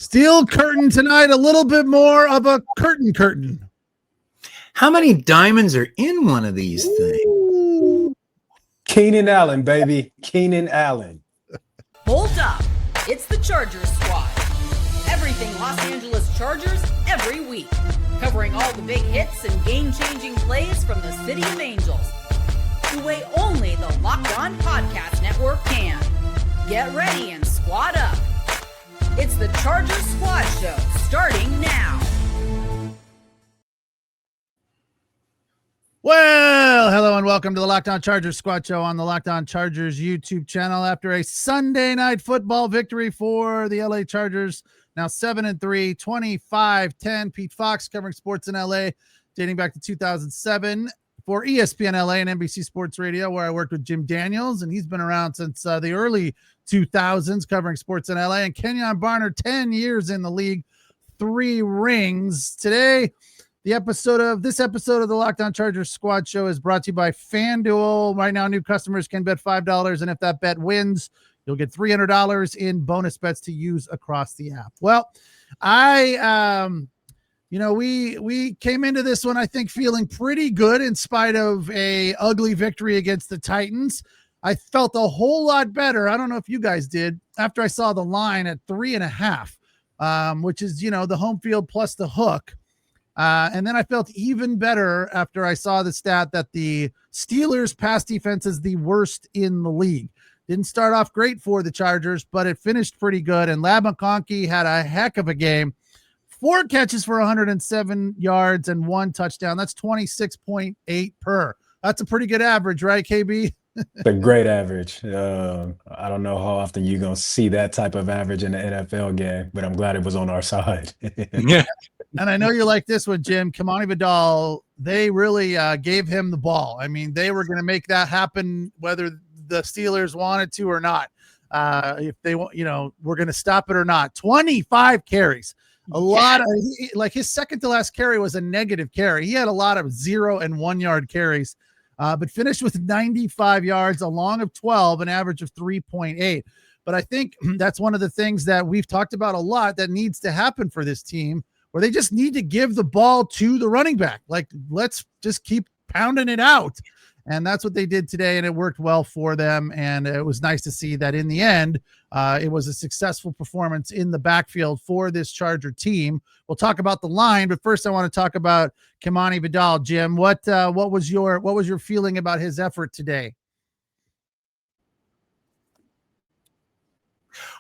Steel curtain tonight, a little bit more of a curtain. How many diamonds are in one of these things? Keenan Allen, baby. Keenan Allen. Hold up. It's the Chargers squad. Everything Los Angeles Chargers every week. Covering all the big hits and game-changing plays from the City of Angels. The way only the Locked On Podcast Network can. Get ready and squad up. It's the Chargers Squad Show, starting now. Well, hello and welcome to the Locked On Chargers Squad Show on the Locked On Chargers YouTube channel. After a Sunday night football victory for the LA Chargers, now 7-3, 25-10. Pete Fox covering sports in LA, dating back to 2007 for ESPN LA and NBC Sports Radio, where I worked with Jim Daniels, and he's been around since the early 2000s covering sports in LA. And KENJON BARNER, 10 years in the league, 3 rings. Today, this episode of the Locked On Chargers Squad Show is brought to you by FanDuel. Right now, new customers can bet $5, and if that bet wins, you'll get $300 in bonus bets to use across the app. Well, we came into this one, I think, feeling pretty good in spite of a ugly victory against the Titans. I felt a whole lot better. I don't know if you guys did after I saw the line at 3.5, which is, the home field plus the hook. And then I felt even better after I saw the stat that the Steelers pass defense is the worst in the league. Didn't start off great for the Chargers, but it finished pretty good. And LADD MCCONKEY had a heck of a game. 4 catches for 107 yards and 1 touchdown. That's 26.8 per. That's a pretty good average, right, KB? It's a great average. I don't know how often you're going to see that type of average in the NFL game, but I'm glad it was on our side. Yeah. And I know you like this one, Jim. KAMANI VIDAL, they really gave him the ball. I mean, they were going to make that happen whether the Steelers wanted to or not. If they want, we're going to stop it or not. 25 carries. A lot of, his second to last carry was a negative carry. He had a lot of 0 and 1 yard carries, but finished with 95 yards, a long of 12, an average of 3.8. But I think that's one of the things that we've talked about a lot that needs to happen for this team, where they just need to give the ball to the running back. Like, let's just keep pounding it out. And that's what they did today, and it worked well for them. And it was nice to see that in the end, it was a successful performance in the backfield for this Charger team. We'll talk about the line, but first I want to talk about KAMANI VIDAL. Jim, what was your feeling about his effort today?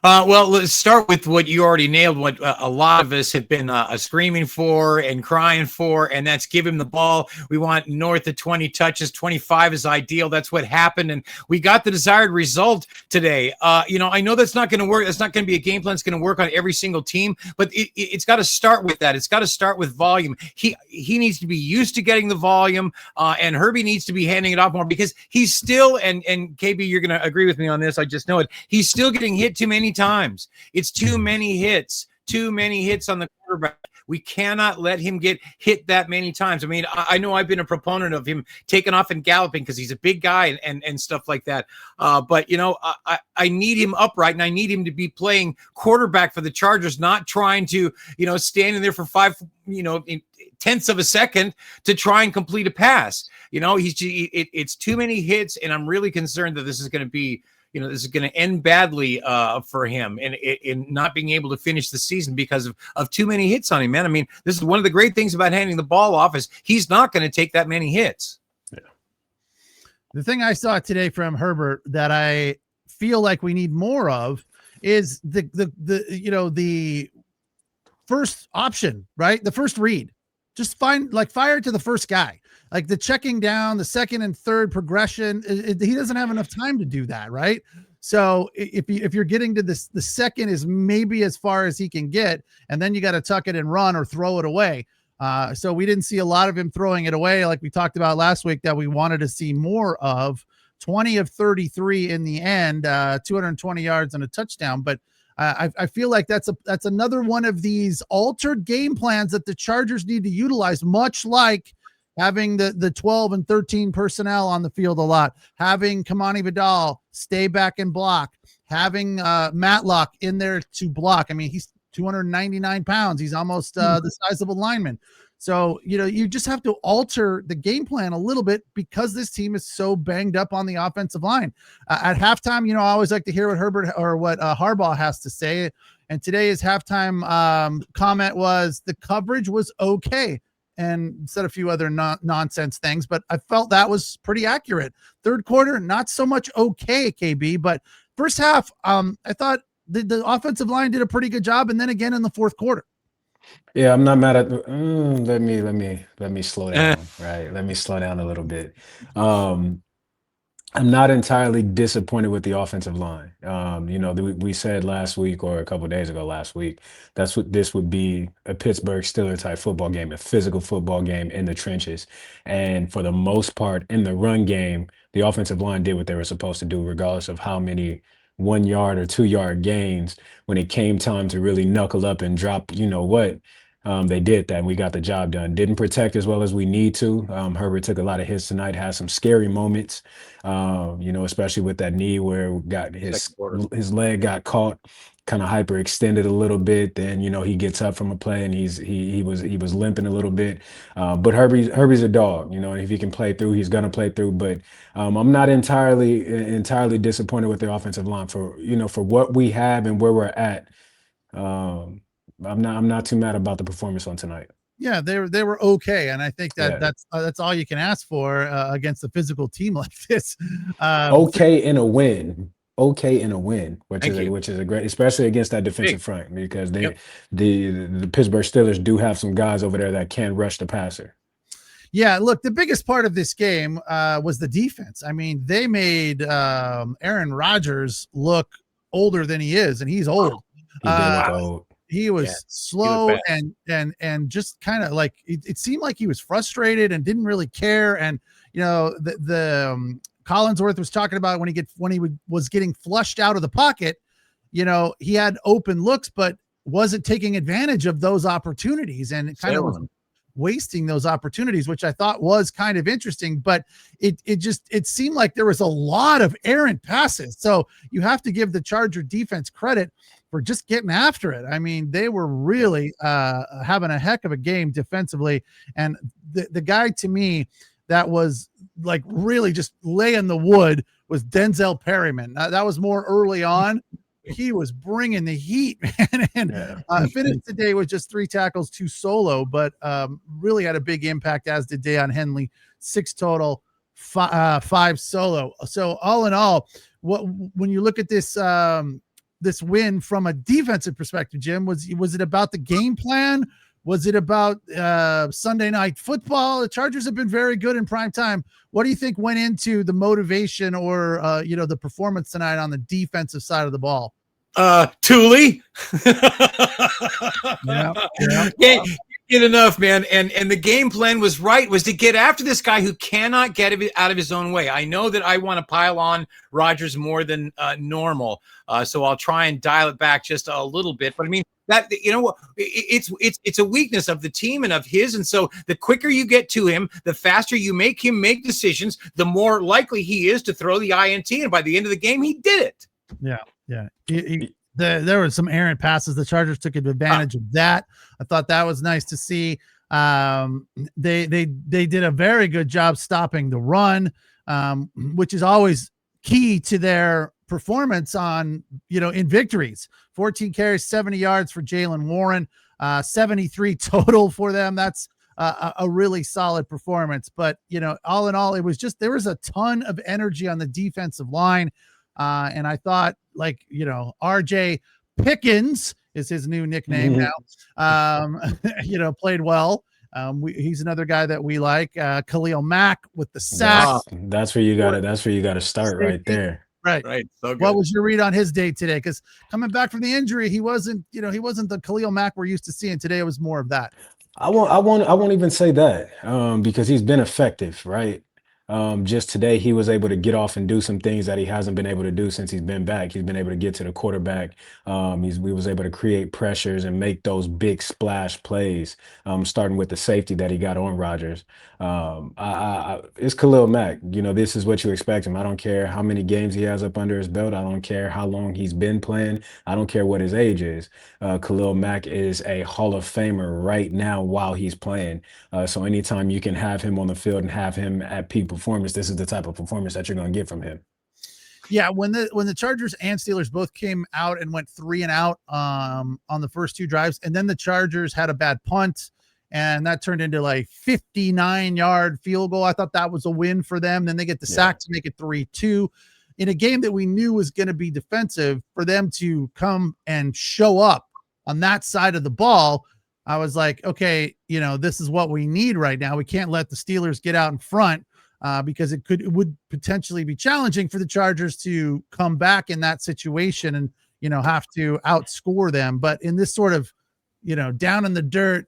Well, let's start with what you already nailed, what a lot of us have been screaming for and crying for, and that's give him the ball. We want north of 20 touches. 25 is ideal. That's what happened, and we got the desired result today. I know that's not going to work. That's not going to be a game plan that's going to work on every single team, but it's got to start with that. It's got to start with volume. He needs to be used to getting the volume, and Herbie needs to be handing it off more, because he's still, and KB, you're going to agree with me on this, I just know it, he's still getting hit too many times. It's too many hits on the quarterback. We cannot let him get hit that many times. I mean, I know I've been a proponent of him taking off and galloping because he's a big guy and stuff like that. But I need him upright, and I need him to be playing quarterback for the Chargers, not trying to, standing there for 5, tenths of a second to try and complete a pass. It's too many hits, and I'm really concerned that this is going to be, this is going to end badly for him and in not being able to finish the season because of too many hits on him, man. I mean, this is one of the great things about handing the ball off is he's not going to take that many hits. Yeah. The thing I saw today from Herbert that I feel like we need more of is the first option, right? The first read. Just fire to the first guy. Like the checking down, the second and third progression, he doesn't have enough time to do that, right? So if you're getting to this, the second is maybe as far as he can get, and then you got to tuck it and run or throw it away. So we didn't see a lot of him throwing it away, like we talked about last week, that we wanted to see more of. 20 of 33 in the end, 220 yards and a touchdown. But I feel like that's another one of these altered game plans that the Chargers need to utilize, much like having the 12 and 13 personnel on the field a lot, having KAMANI VIDAL stay back and block, having Matlock in there to block. I mean, he's 299 pounds. He's almost the size of a lineman. So, you just have to alter the game plan a little bit because this team is so banged up on the offensive line. At halftime, I always like to hear what Herbert or what Harbaugh has to say. And today's halftime comment was the coverage was okay, and said a few other nonsense things, but I felt that was pretty accurate. Third quarter, not so much okay, KB, but first half, I thought the offensive line did a pretty good job, and then again in the fourth quarter. Yeah, I'm not mad at let me slow down, right? Let me slow down a little bit. I'm not entirely disappointed with the offensive line. We said last week or a couple of days ago last week, that's what this would be, a Pittsburgh Steelers type football game, a physical football game in the trenches. And for the most part in the run game, the offensive line did what they were supposed to do, regardless of how many 1 yard or 2 yard gains. When it came time to really knuckle up and drop, they did that, and we got the job done. Didn't protect as well as we need to. Herbert took a lot of hits tonight, had some scary moments, especially with that knee where got his leg got caught, kind of hyperextended a little bit. Then, he gets up from a play and he was limping a little bit. But Herbie's a dog, and if he can play through, he's gonna play through. But I'm not entirely disappointed with the offensive line for what we have and where we're at. I'm not too mad about the performance on tonight. Yeah, they were okay, and I think that's all you can ask for against a physical team like this. Okay in a win, which is a great, especially against that defensive front, because the Pittsburgh Steelers do have some guys over there that can rush the passer. Yeah, look, the biggest part of this game was the defense. I mean, they made Aaron Rodgers look older than he is, and he's old. He did look old. He was slow and just kind of like it seemed like he was frustrated and didn't really care. And Collinsworth was talking about when he was getting flushed out of the pocket, he had open looks, but wasn't taking advantage of those opportunities and kind of was wasting those opportunities, which I thought was kind of interesting. But it seemed like there was a lot of errant passes. So you have to give the Charger defense credit for just getting after it. I mean, they were really having a heck of a game defensively. And the guy to me that was like really just laying the wood was Denzel Perryman. That was more early on. He was bringing the heat, man, and finished today with just 3 tackles, 2 solo, but really had a big impact, as did Deion Henley, 6 total, 5 solo. So all in all, when you look at this this win from a defensive perspective, Jim, was it about the game plan? Was it about Sunday Night Football? The Chargers have been very good in prime time. What do you think went into the motivation or the performance tonight on the defensive side of the ball? Thule. Yeah. Get enough, man. And the game plan was to get after this guy who cannot get out of his own way. I know that I want to pile on Rodgers more than normal, so I'll try and dial it back just a little bit. But I mean, that it's a weakness of the team and of his, and so the quicker you get to him, the faster you make him make decisions, the more likely he is to throw the INT. And by the end of the game, he did it. Yeah. There were some errant passes. The Chargers took advantage of that. I thought that was nice to see. They did a very good job stopping the run, which is always key to their performance on, in victories. 14 carries, 70 yards for Jaylen Warren, 73 total for them. That's a really solid performance. But, all in all, it was just, there was a ton of energy on the defensive line. And I thought, RJ Pickens is his new nickname now, played well. He's another guy that we like. Khalil Mack with the sack. That's where you got to start right there. Right. So good. What was your read on his day today? Because coming back from the injury, he wasn't the Khalil Mack we're used to seeing. Today it was more of that. I won't even say that because he's been effective, right? Just today, he was able to get off and do some things that he hasn't been able to do since he's been back. He's been able to get to the quarterback. We was able to create pressures and make those big splash plays, starting with the safety that he got on Rodgers. It's Khalil Mack. You know, this is what you expect him. I don't care how many games he has up under his belt. I don't care how long he's been playing. I don't care what his age is. Khalil Mack is a Hall of Famer right now while he's playing. So anytime you can have him on the field and have him at peak performance, this is the type of performance that you're going to get from him. Yeah, when the Chargers and Steelers both came out and went 3 and out on the first 2 drives, and then the Chargers had a bad punt, and that turned into like 59-yard field goal. I thought that was a win for them. Then they get the sack to make it 3-2 in a game that we knew was going to be defensive. For them to come and show up on that side of the ball, I was like, okay, you know, this is what we need right now. We can't let the Steelers get out in front because it would potentially be challenging for the Chargers to come back in that situation and, you know, have to outscore them. But in this sort of, you know, down in the dirt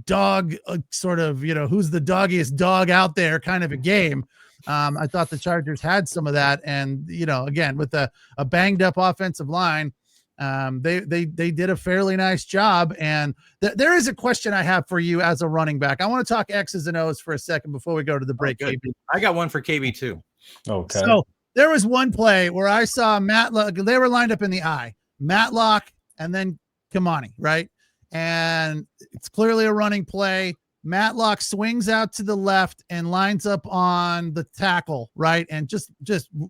dog sort of, you know, who's the doggiest dog out there kind of a game, I thought the Chargers had some of that. And, you know, again, with a banged up offensive line, they did a fairly nice job. And there is a question I have for you as a running back. I want to talk X's and O's for a second before we go to the break. KB. I got one for KB too. Okay. So there was one play where I saw Matlock. They were lined up in the eye, Matlock, and then Kamani, right? And it's clearly a running play. Matlock swings out to the left and lines up on the tackle, right? And just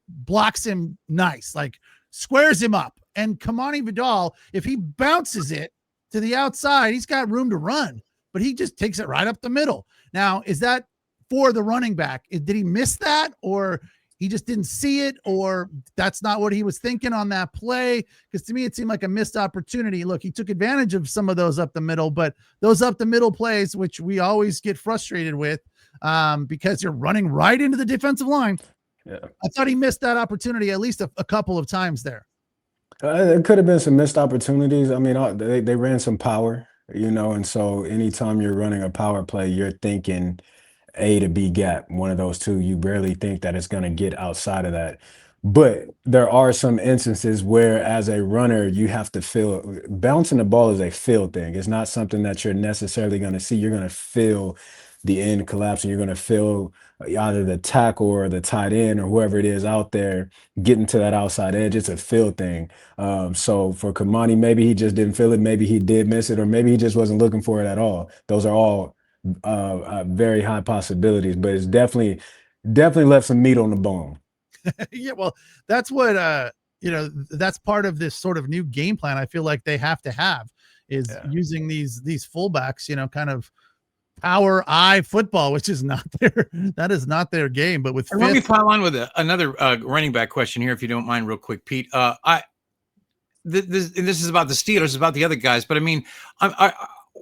blocks him nice, like squares him up. And Kamani Vidal, if he bounces it to the outside, he's got room to run, but he just takes it right up the middle. Now, is that for the running back? Did he miss that, or he just didn't see it, or that's not what he was thinking on that play? Because to me, it seemed like a missed opportunity. Look, he took advantage of some of those up the middle, but those up the middle plays, which we always get frustrated with because you're running right into the defensive line. Yeah. I thought he missed that opportunity at least a couple of times there. It could have been some missed opportunities. I mean, they ran some power, you know, and so anytime you're running a power play, you're thinking A to B gap, one of those two. You barely think that it's going to get outside of that. But there are some instances where, as a runner, you have to feel bouncing the ball is a feel thing. It's not something that you're necessarily going to see. You're going to feel the end collapsing. You're going to feel either the tackle or the tight end or whoever it is out there getting to that outside edge. It's a feel thing. So for Kamani, maybe he just didn't feel it. Maybe he did miss it, or maybe he just wasn't looking for it at all. Those are all very high possibilities, but it's definitely left some meat on the bone. Yeah, well, that's what you know, that's part of this sort of new game plan I feel like they have to have is using these fullbacks, you know, kind of power eye football, which is not that is not their game. But with let me pile on with another running back question here, if you don't mind, real quick, Pete. This is about the Steelers, about the other guys, but I mean,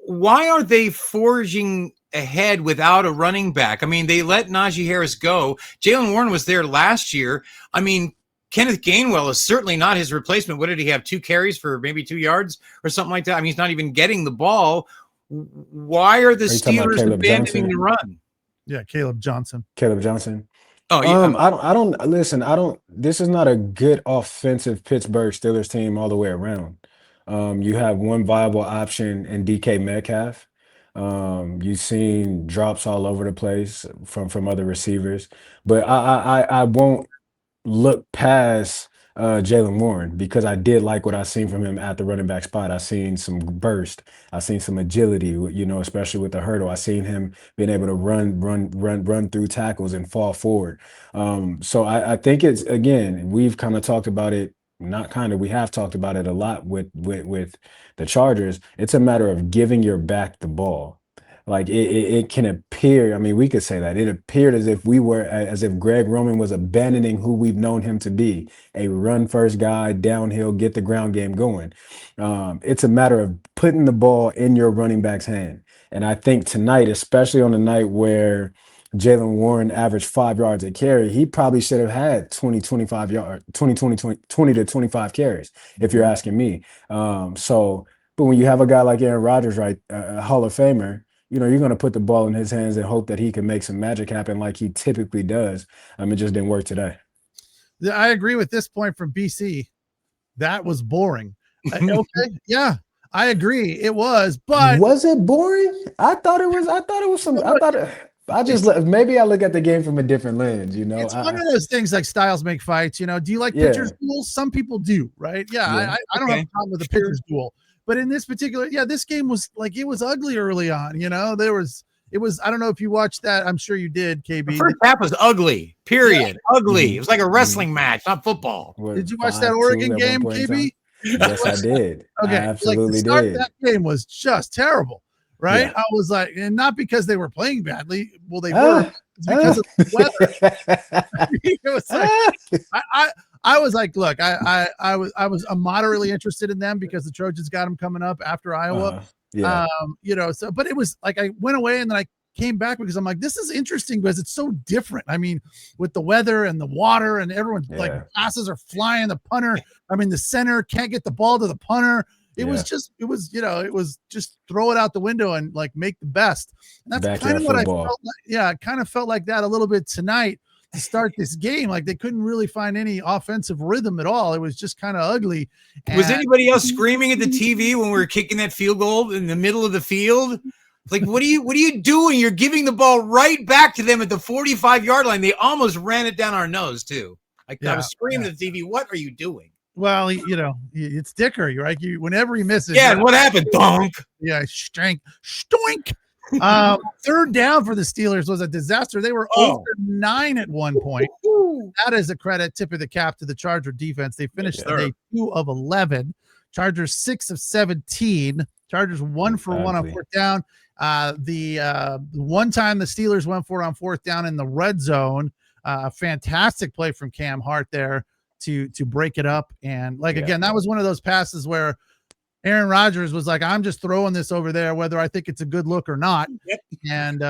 why are they forging ahead without a running back? I mean, they let Najee Harris go. Jaylen Warren was there last year. I mean, Kenneth Gainwell is certainly not his replacement. What did he have? 2 carries for maybe 2 yards or something like that? I mean, he's not even getting the ball. Why are the Steelers abandoning the run? Yeah, Caleb Johnson. Oh, yeah. I don't listen. This is not a good offensive Pittsburgh Steelers team all the way around. You have one viable option in DK Metcalf. You've seen drops all over the place from other receivers, but I won't look past Jaylen Warren because I did like what I seen from him at the running back spot. I seen some burst. I seen some agility, you know, especially with the hurdle. I seen him being able to run through tackles and fall forward. So I think it's, again, we've kind of talked about it. We have talked about it a lot with the Chargers. It's a matter of giving your back the ball. Like it can appear, I mean, we could say that it appeared as if Greg Roman was abandoning who we've known him to be, a run first guy, downhill, get the ground game going. It's a matter of putting the ball in your running back's hand. And I think tonight, especially on the night where Jaylen Warren averaged 5 yards a carry, he probably should have had 20 to 25 carries, if you're asking me. But when you have a guy like Aaron Rodgers, right, a Hall of Famer, you know, you're going to put the ball in his hands and hope that he can make some magic happen like he typically does. It just didn't work today. I agree with this point from BC. That was boring. Okay. Yeah, I agree. It was, but was it boring? I thought it was some, maybe I look at the game from a different lens, you know. It's one of those things like styles make fights, you know. Do you like pitchers duels? Some people do, right? Yeah. I don't have a problem with the pitchers duel, but in this particular, this game was like, it was ugly early on, you know. It was, I don't know if you watched that. I'm sure you did, KB. The first half was ugly, period. Ugly. It was like a wrestling match, not football. Did you watch that Oregon game, KB? Yes, I did. Okay. I absolutely did. That game was just terrible, right? I was like, and not because they were playing badly. Well, they were. It's because of the weather. It was like, I was like, look, I was moderately interested in them because the Trojans got them coming up after Iowa. You know, so, but it was like, I went away and then I came back because I'm like, this is interesting because it's so different. I mean, with the weather and the water and everyone, like passes are flying, the punter, the center can't get the ball to the punter. It was just throw it out the window and like make the best. And that's kind of what football. I felt like. I kind of felt like that a little bit tonight to start this game. Like they couldn't really find any offensive rhythm at all. It was just kind of ugly. Was anybody else screaming at the TV when we were kicking that field goal in the middle of the field? Like, what are you doing? You're giving the ball right back to them at the 45-yard line. They almost ran it down our nose too. Like I was screaming at the TV. What are you doing? Well, you know, it's Dicker, right? Whenever he misses. Yeah, and what happened? Donk. Yeah, stoink. Third down for the Steelers was a disaster. They were 0-9 at one point. That is a tip of the cap to the Charger defense. They finished today 2 of 11. Chargers 6 of 17. Chargers 1 for 1 on fourth down. The one time the Steelers went for it on fourth down in the red zone, fantastic play from Cam Hart there to break it up. And again, that was one of those passes where Aaron Rodgers was like, I'm just throwing this over there, whether I think it's a good look or not. And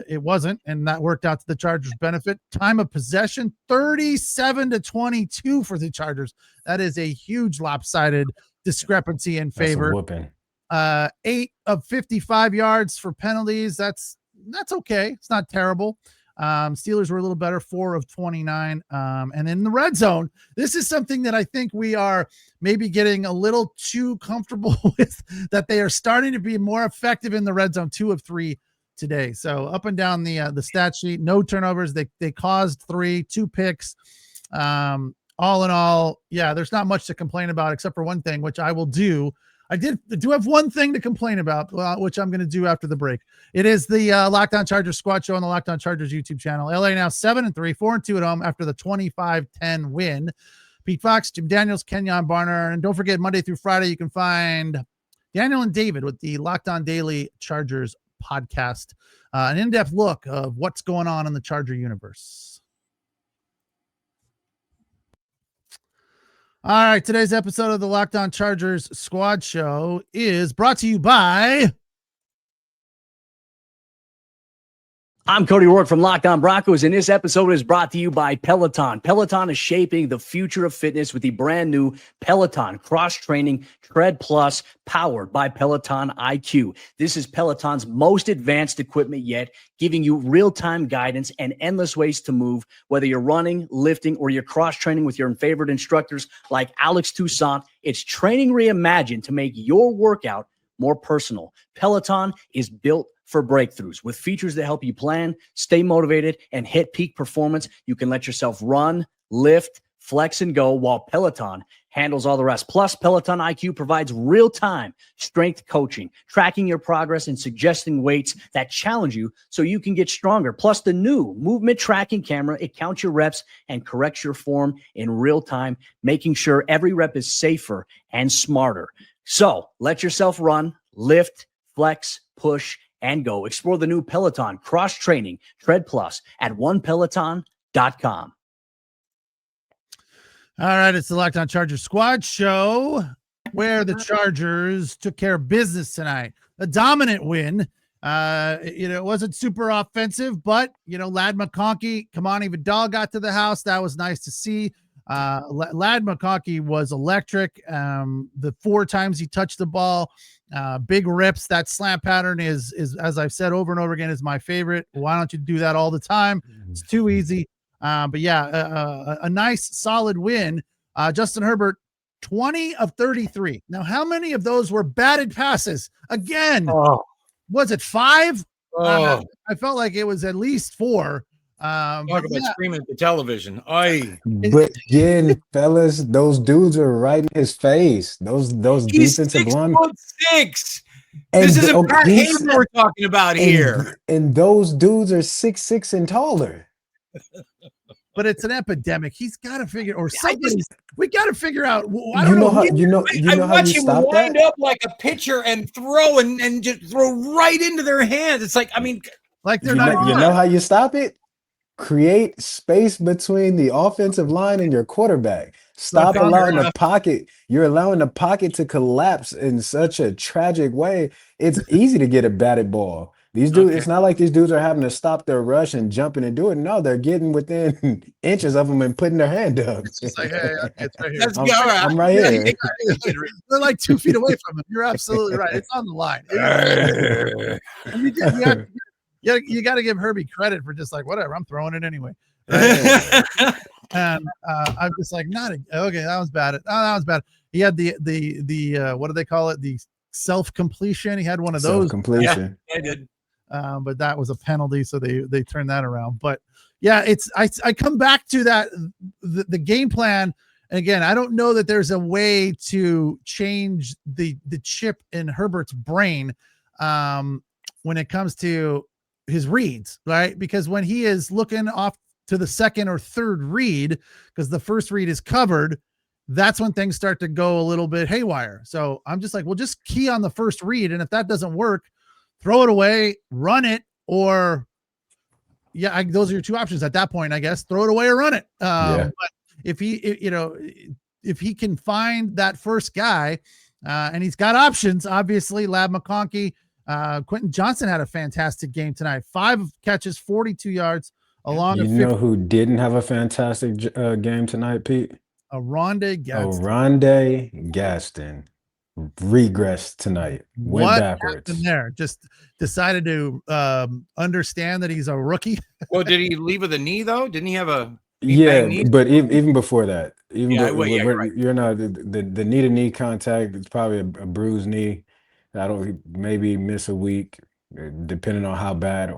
it wasn't. And that worked out to the Chargers' benefit. Time of possession, 37-22 for the Chargers. That is a huge lopsided discrepancy in favor. 8 of 55 yards for penalties. That's okay. It's not terrible. Steelers were a little better, 4 of 29. And in the red zone, this is something that I think we are maybe getting a little too comfortable with, that they are starting to be more effective in the red zone, 2 of 3 today. So up and down the stat sheet, no turnovers. They caused 3, 2 picks. All in all, there's not much to complain about except for one thing, which I will do. I do have one thing to complain about, which I'm going to do after the break. It is the Locked On Chargers squad show on the Locked On Chargers YouTube channel. LA now 7-3, 4-2 at home after the 25-10 win. Pete Fox, Jim Daniels, Kenjon Barner. And don't forget, Monday through Friday, you can find Daniel and David with the Locked On Daily Chargers podcast. An in-depth look of what's going on in the Charger universe. All right, today's episode of the Locked On Chargers Squad Show is brought to you by... I'm Cody Rourke from Locked On Broncos, and this episode is brought to you by Peloton. Peloton is shaping the future of fitness with the brand new Peloton Cross-Training Tread Plus, powered by Peloton IQ. This is Peloton's most advanced equipment yet, giving you real-time guidance and endless ways to move, whether you're running, lifting, or you're cross-training with your favorite instructors like Alex Toussaint. It's training reimagined to make your workout more personal. Peloton is built for breakthroughs with features that help you plan, stay motivated, and hit peak performance. You can let yourself run, lift, flex, and go while Peloton handles all the rest. Plus, Peloton IQ provides real-time strength coaching, tracking your progress and suggesting weights that challenge you so you can get stronger. Plus, the new movement tracking camera, it counts your reps and corrects your form in real time, making sure every rep is safer and smarter. So let yourself run, lift, flex, push, and go. Explore the new Peloton Cross-Training Tread Plus at onepeloton.com. All right, it's the Locked On Chargers squad show where the Chargers took care of business tonight. A dominant win. It wasn't super offensive, but, LADD MCCONKEY, KAMANI VIDAL got to the house. That was nice to see. LADD MCCONKEY was electric. The 4 times he touched the ball, Big rips. That slant pattern is as I've said over and over again, is my favorite. Why don't you do that all the time? It's too easy. But yeah, a nice solid win. Justin Herbert, 20 of 33. Now, how many of those were batted passes? Again, was it 5? I felt like it was at least 4. Talk about screaming at the television. But again, fellas, those dudes are right in his face. Those defensive linemen. 6'6". This isn't Pat Haber we're talking about here. And those dudes are 6'6" and taller. But it's an epidemic. He's got to figure, or somebody. We got to figure out. I I watch him wind up like a pitcher and throw and just throw right into their hands. It's like, I mean, like they're you know how you stop it? Create space between the offensive line and your quarterback. Stop allowing the pocket. You're allowing the pocket to collapse in such a tragic way. It's easy to get a batted ball. These dudes, it's not like these dudes are having to stop their rush and jumping and do it. No, they're getting within inches of them and putting their hand up. It's just like, hey, it's right here. I'm right here. They're like 2 feet away from him. You're absolutely right. It's on the line. You got to give Herbie credit for just like, whatever, I'm throwing it anyway. And I'm just like, okay, that was bad. That was bad. He had the what do they call it? The self-completion. He had one of those. Self-completion. Yeah, I did. But that was a penalty, so they turned that around. But yeah, I come back to that the game plan. And again, I don't know that there's a way to change the chip in Herbert's brain when it comes to his reads, right? Because when he is looking off to the second or third read, because the first read is covered, that's when things start to go a little bit haywire. So I'm just like, well, just key on the first read. And if that doesn't work, throw it away, run it, or those are your 2 options at that point, I guess. Throw it away or run it. But if he can find that first guy, and he's got options, obviously, LADD MCCONKEY, Quentin Johnson had a fantastic game tonight. 5 catches, 42 yards. Along, you know who didn't have a fantastic game tonight, Pete? ORONDE GADSDEN. ORONDE GADSDEN regressed tonight. Went backwards. Happened there? Just decided to understand that he's a rookie. Well, did he leave with a knee though? Didn't he have a? But even before that, right. you're not the knee to knee contact. It's probably a bruised knee. Maybe miss a week, depending on how bad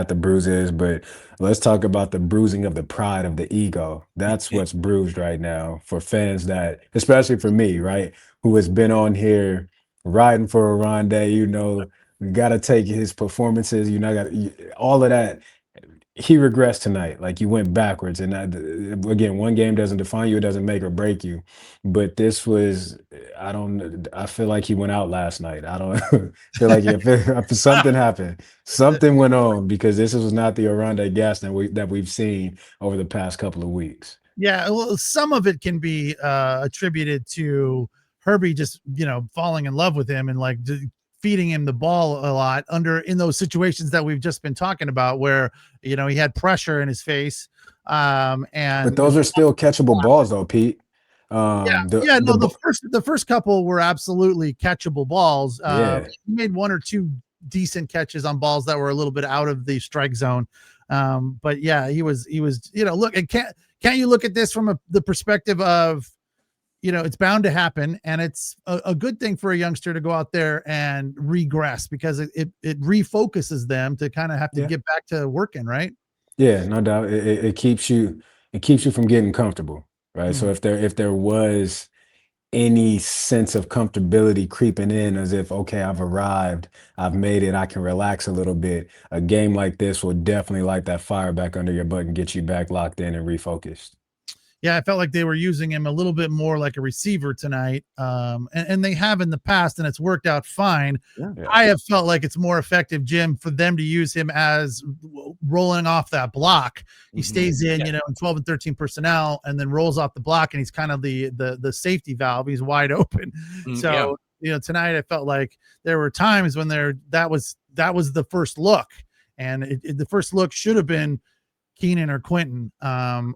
the bruise is. But let's talk about the bruising of the pride of the ego. That's what's bruised right now for fans, that, especially for me, right, who has been on here riding for ORONDE. You know, we got to take his performances. All of that. He regressed tonight. Like, you went backwards. And again, one game doesn't define you. It doesn't make or break you. But this was, I feel like he went out last night. I don't feel like if something happened, something went on, because this was not the ORONDE GADSDEN that we've seen over the past couple of weeks. Yeah, well, some of it can be attributed to Herbie just, falling in love with him and like feeding him the ball a lot in those situations that we've just been talking about, where, he had pressure in his face. But those are still catchable balls though, Pete. The first couple were absolutely catchable balls. He made 1 or 2 decent catches on balls that were a little bit out of the strike zone. But yeah, he was, look, and can't you look at this from the perspective of, it's bound to happen, and it's a good thing for a youngster to go out there and regress, because it refocuses them to kind of have to get back to working, right? Yeah, no doubt. It keeps you from getting comfortable, right? So if there was any sense of comfortability creeping in, as if, okay, I've arrived, I've made it, I can relax a little bit, a game like this will definitely light that fire back under your butt and get you back locked in and refocused. Yeah, I felt like they were using him a little bit more like a receiver tonight. And they have in the past, and it's worked out fine. Yeah. I have felt like it's more effective, Jim, for them to use him as rolling off that block. He stays in, in 12 and 13 personnel, and then rolls off the block, and he's kind of the safety valve. He's wide open. So, tonight I felt like there were times when that was the first look, and the first look should have been Keenan or Quentin,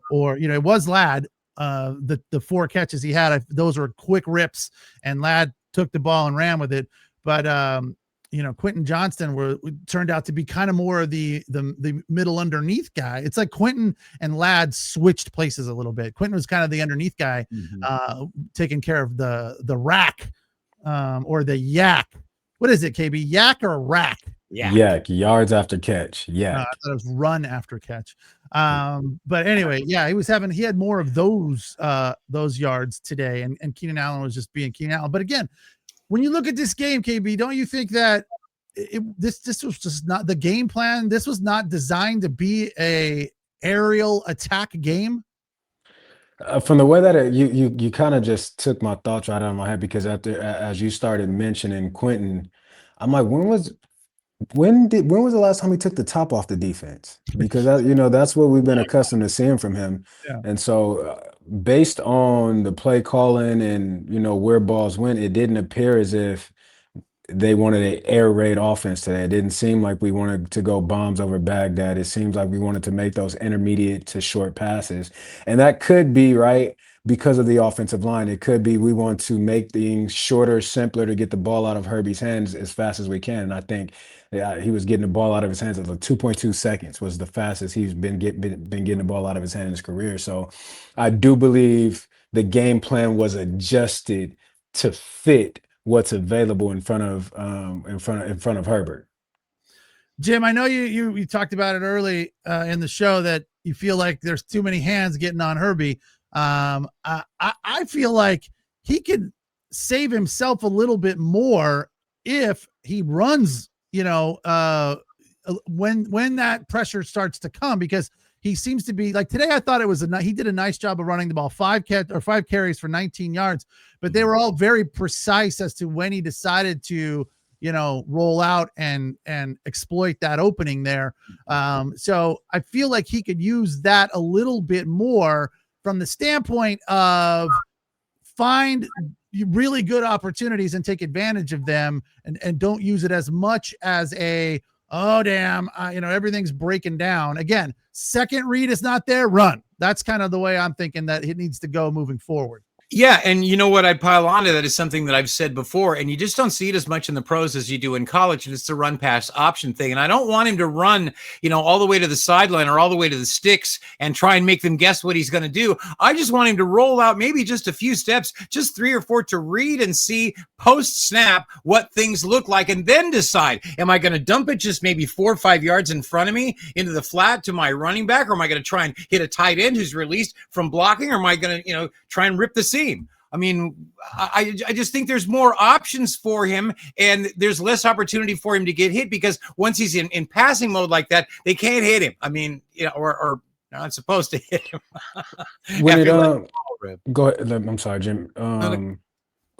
or it was LADD. The 4 catches he had, those were quick rips, and LADD took the ball and ran with it. but Quentin Johnston turned out to be kind of more of the middle underneath guy. It's like Quentin and Ladd switched places a little bit. Quentin was kind of the underneath guy, taking care of the rack, or the yak. What is it, KB? Yak or rack? Yak, yards after catch. I thought it was run after catch. But anyway, yeah, he had more of those yards today, and Keenan Allen was just being Keenan Allen. But again, when you look at this game, KB, don't you think that this was just not the game plan? This was not designed to be a aerial attack game. From the way that you kind of just took my thoughts right out of my head, because as you started mentioning Quentin, I'm like, when was the last time he took the top off the defense? Because that's what we've been accustomed to seeing from him. Yeah. And so based on the play calling and where balls went, it didn't appear as if they wanted an air raid offense today. It didn't seem like we wanted to go bombs over Baghdad. It seems like we wanted to make those intermediate to short passes. And that could be right because of the offensive line. It could be we want to make things shorter, simpler to get the ball out of Herbie's hands as fast as we can. And I think he was getting the ball out of his hands at like 2.2 seconds was the fastest he's been getting the ball out of his hand in his career. So I do believe the game plan was adjusted to fit what's available in front of Herbert. Jim, I know you talked about it early in the show that you feel like there's too many hands getting on Herbie. I feel like he could save himself a little bit more if he runs, when that pressure starts to come, because he seems to be like today. I thought he did a nice job of running the ball, 5 carries for 19 yards, but they were all very precise as to when he decided to, roll out and exploit that opening there. So I feel like he could use that a little bit more from the standpoint of find really good opportunities and take advantage of them, and don't use it as much as everything's breaking down. Again, second read is not there, run. That's kind of the way I'm thinking that it needs to go moving forward. Yeah, and you know what I'd pile onto that is something that I've said before, and you just don't see it as much in the pros as you do in college, and it's the run pass option thing. And I don't want him to run, all the way to the sideline or all the way to the sticks and try and make them guess what he's going to do. I just want him to roll out maybe just a few steps, just 3 or 4, to read and see post snap what things look like, and then decide, am I going to dump it just maybe 4 or 5 yards in front of me into the flat to my running back, or am I going to try and hit a tight end who's released from blocking, or am I going to, try and rip the seam? I mean, I just think there's more options for him, and there's less opportunity for him to get hit, because once he's in passing mode like that, they can't hit him. I mean, or not supposed to hit him. Go ahead. I'm sorry, Jim.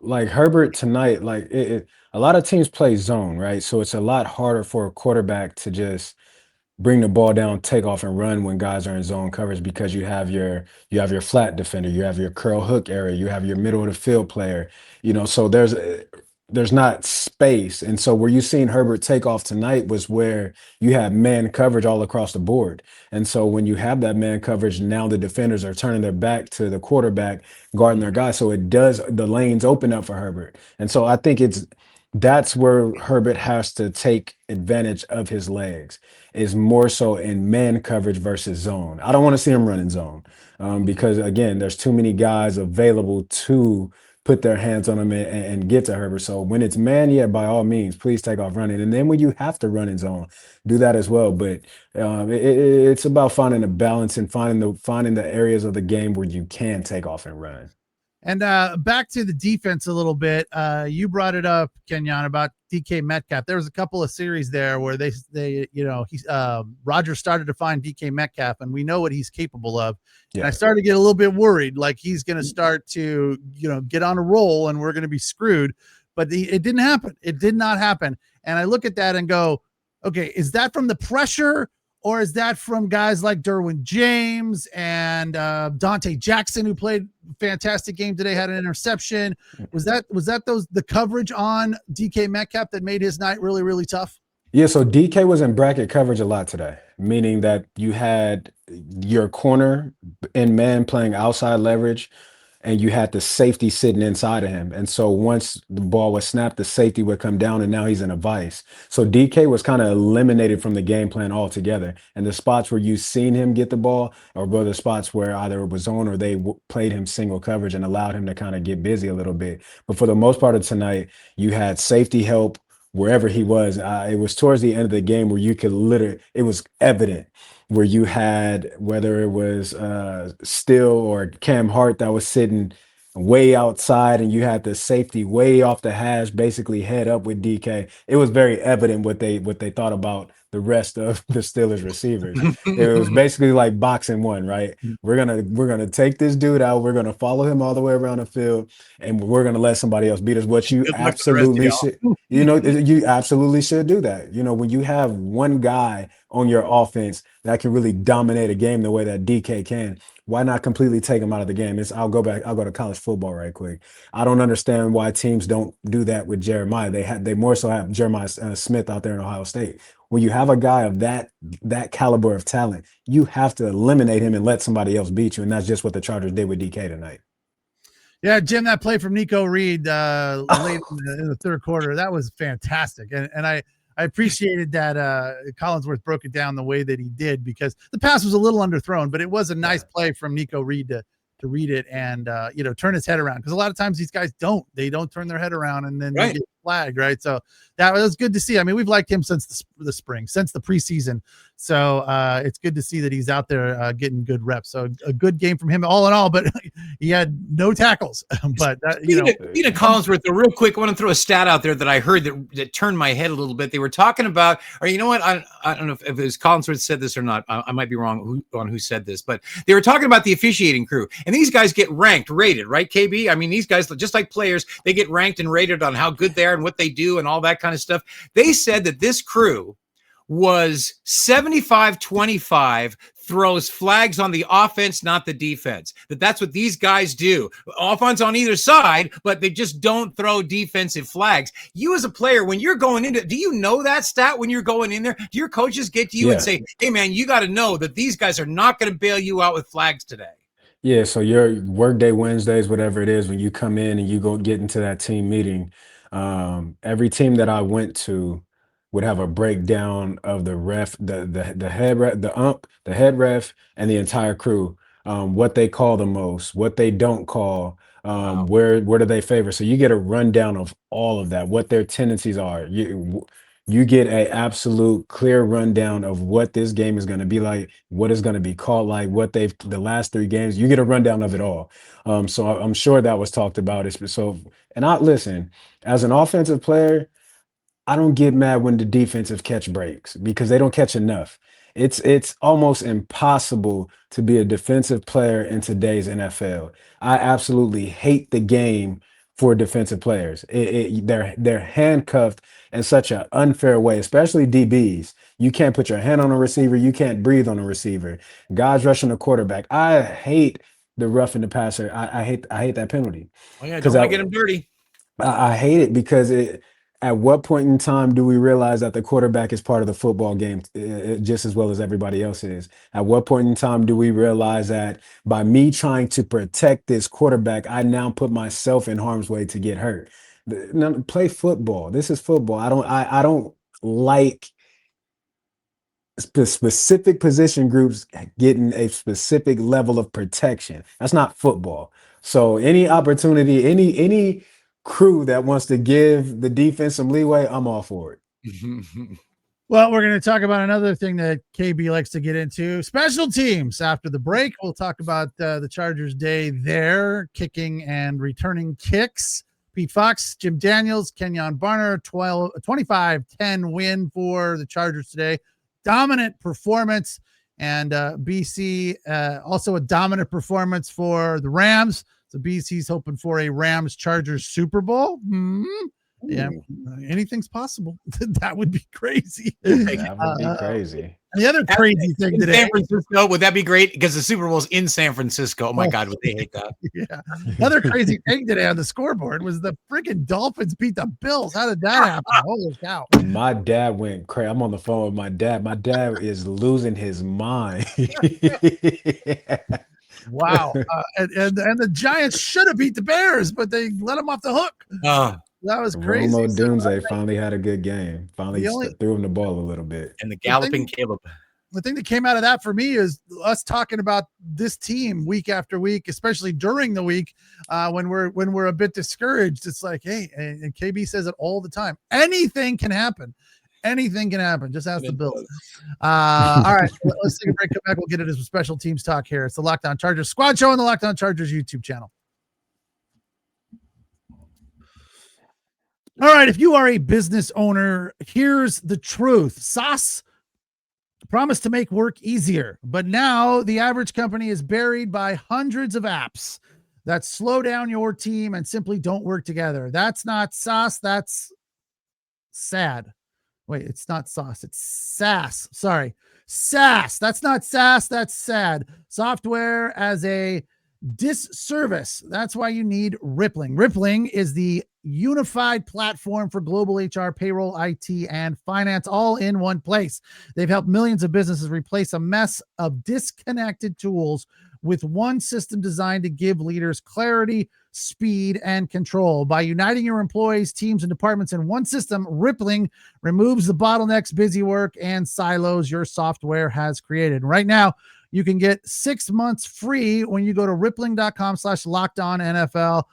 Like Herbert tonight, like a lot of teams play zone, right? So it's a lot harder for a quarterback to just bring the ball down, take off, and run when guys are in zone coverage, because you have your flat defender, you have your curl hook area, you have your middle of the field player, so there's not space. And so where you seen Herbert take off tonight was where you had man coverage all across the board. And so when you have that man coverage, now the defenders are turning their back to the quarterback, guarding their guy. So the lanes open up for Herbert. And so I think that's where Herbert has to take advantage of his legs, is more so in man coverage versus zone. I don't want to see him running zone because, again, there's too many guys available to put their hands on him and get to Herbert. So when it's man, yeah, by all means, please take off running. And then when you have to run in zone, do that as well. But it's about finding a balance and finding the areas of the game where you can take off and run. And back to the defense a little bit. You brought it up, Kenyon, about DK Metcalf. There was a couple of series there where Rodgers started to find DK Metcalf, and we know what he's capable of. Yeah. And I started to get a little bit worried, like he's going to start to, get on a roll and we're going to be screwed. But it didn't happen. It did not happen. And I look at that and go, okay, is that from the pressure? Or is that from guys like Derwin James and Dante Jackson, who played a fantastic game today, had an interception? Was that the coverage on DK Metcalf that made his night really, really tough? Yeah, so DK was in bracket coverage a lot today, meaning that you had your corner and man playing outside leverage. and you had the safety sitting inside of him. And so once the ball was snapped, the safety would come down, and now he's in a vice. So DK was kind of eliminated from the game plan altogether. And the spots where you seen him get the ball, or were the spots where either it was zone or they played him single coverage and allowed him to kind of get busy a little bit. But for the most part of tonight, you had safety help wherever he was. It was towards the end of the game where you could literally, it was evident where you had, whether it was Still or Cam Hart that was sitting way outside, and you had the safety way off the hash, basically head up with DK. It was very evident what they thought about the rest of the Steelers receivers. It was basically like boxing one, right? We're gonna take this dude out. We're gonna follow him all the way around the field, and we're gonna let somebody else beat us. What you absolutely should, you absolutely should do that. When you have one guy on your offense that can really dominate a game the way that DK can, why not completely take him out of the game? I'll go to college football right quick. I don't understand why teams don't do that with Jeremiah. They more so have Jeremiah Smith out there in Ohio State. When you have a guy of that caliber of talent, you have to eliminate him and let somebody else beat you. And that's just what the Chargers did with DK tonight. Yeah, Jim, that play from Nico Reed late in the third quarter, that was fantastic. And I appreciated that Collinsworth broke it down the way that he did, because the pass was a little underthrown, but it was a nice play from Nico Reed to read it and turn his head around, because a lot of times these guys don't turn their head around, and then they get flagged, right? So that was good to see. I mean, we've liked him since the spring, since the preseason. So it's good to see that he's out there getting good reps. So a good game from him all in all, but he had no tackles. But Speaking of Collinsworth, real quick, I want to throw a stat out there that I heard that turned my head a little bit. They were talking about, or you know what? I don't know if it was Collinsworth said this or not. I might be wrong on who said this, but they were talking about the officiating crew, and these guys get rated, right, KB? I mean, these guys, just like players, they get ranked and rated on how good they are and what they do and all that kind of stuff. They said that this crew was 75-25, throws flags on the offense, not the defense. That's what these guys do. Offense on either side, but they just don't throw defensive flags. You as a player, when you're going into, do you know that stat when you're going in there? Do your coaches get to you and say, hey, man, you got to know that these guys are not going to bail you out with flags today? Yeah, so your workday Wednesdays, whatever it is, when you come in and you go get into that team meeting, every team that I went to would have a breakdown of the ref, the head ref, the ump, the head ref, and the entire crew, what they call the most, what they don't call, where do they favor. So you get a rundown of all of that, what their tendencies are. You get a absolute clear rundown of what this game is going to be like, what is going to be called like, the last 3 games. You get a rundown of it all. So I'm sure that was talked about. Listen, as an offensive player, I don't get mad when the defensive catch breaks, because they don't catch enough. It's almost impossible to be a defensive player in today's NFL. I absolutely hate the game for defensive players. They're handcuffed in such an unfair way, especially DBs. You can't put your hand on a receiver. You can't breathe on a receiver. Guys rushing the quarterback. I hate the roughing the passer. I hate that penalty. Oh yeah, don't want to get them dirty. I hate it because at what point in time do we realize that the quarterback is part of the football game just as well as everybody else is? At what point in time do we realize that by me trying to protect this quarterback, I now put myself in harm's way to get hurt? Now, play football. This is football. I don't like specific position groups getting a specific level of protection. That's not football. So any opportunity, any crew that wants to give the defense some leeway, I'm all for it. Well, we're going to talk about another thing that KB likes to get into, special teams. After the break, we'll talk about the Chargers day there, kicking and returning kicks. Pete Fox, Jim Daniels, Kenjon Barner, 25-10 win for the Chargers today. Dominant performance. And BC, also a dominant performance for the Rams. So BC's hoping for a Rams-Chargers Super Bowl. Yeah, anything's possible. That would be crazy. That would be crazy. The other crazy thing today, San Francisco, would that be great? Because the Super Bowl's in San Francisco. Oh my God, would they hate that? Yeah. Another crazy thing today on the scoreboard was the freaking Dolphins beat the Bills. How did that happen? Holy cow. My dad went crazy. I'm on the phone with my dad. My dad is losing his mind. Wow. And the Giants should have beat the Bears, but they let them off the hook. That was crazy. Romo Dunze finally had a good game. Finally threw him the ball a little bit. And the galloping Caleb. The thing that came out of that for me is us talking about this team week after week, especially during the week when we're a bit discouraged. It's like, hey, and KB says it all the time. Anything can happen. Anything can happen. Just ask the Bills. All right, let's take a break. Come back. We'll get into some special teams talk here. It's the Locked On Chargers Squad Show on the Locked On Chargers YouTube channel. All right, if you are a business owner, here's the truth. SaaS promised to make work easier, but now the average company is buried by hundreds of apps that slow down your team and simply don't work together. That's not SaaS. That's sad. Wait, it's not sauce. It's SaaS. Sorry. SaaS. That's not SaaS. That's sad. Software as a disservice. That's why you need Rippling. Rippling is the unified platform for global HR, payroll, IT, and finance all in one place. They've helped millions of businesses replace a mess of disconnected tools with one system designed to give leaders clarity, speed, and control. By uniting your employees, teams, and departments in one system, Rippling removes the bottlenecks, busy work, and silos your software has created. Right now, you can get 6 months free when you go to rippling.com/lockedonnfl.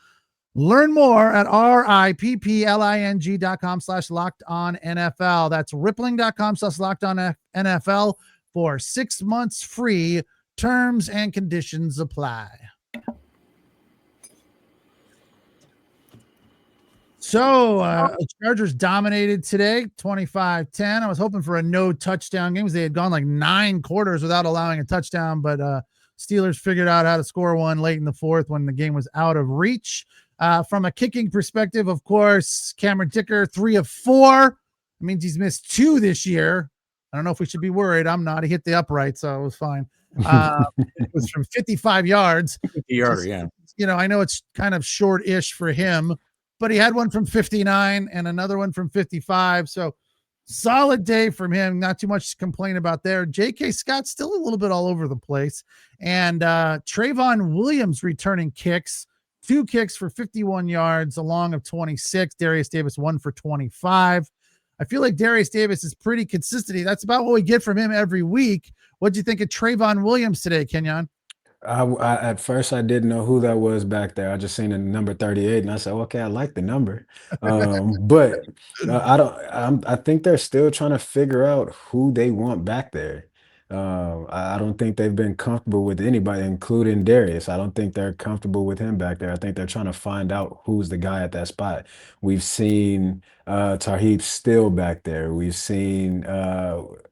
Learn more at rippling.com/lockedonnfl. That's rippling.com/lockedonnfl for 6 months free. Terms and conditions apply. So Chargers dominated today, 25-10. I was hoping for a no touchdown game because they had gone like 9 quarters without allowing a touchdown, but Steelers figured out how to score one late in the fourth when the game was out of reach. From a kicking perspective, of course, Cameron Dicker, 3 of 4. It means he's missed 2 this year. I don't know if we should be worried. I'm not. He hit the upright, so it was fine. It was from 55 yards. 50-yarder, yeah. You know, I know it's kind of short-ish for him, but he had one from 59 and another one from 55. So solid day from him. Not too much to complain about there. J.K. Scott still a little bit all over the place. And Trayvon Williams returning kicks. 2 kicks for 51 yards, a long of 26. Darius Davis, 1 for 25. I feel like Darius Davis is pretty consistent. That's about what we get from him every week. What do you think of Trayvon Williams today, Kenyon? I at first I didn't know who that was back there. I just seen the number 38, and I said, "Okay, I like the number." But I think they're still trying to figure out who they want back there. I don't think they've been comfortable with anybody, including Darius. I don't think they're comfortable with him back there. I think they're trying to find out who's the guy at that spot. We've seen Tarheeb Still back there. We've seen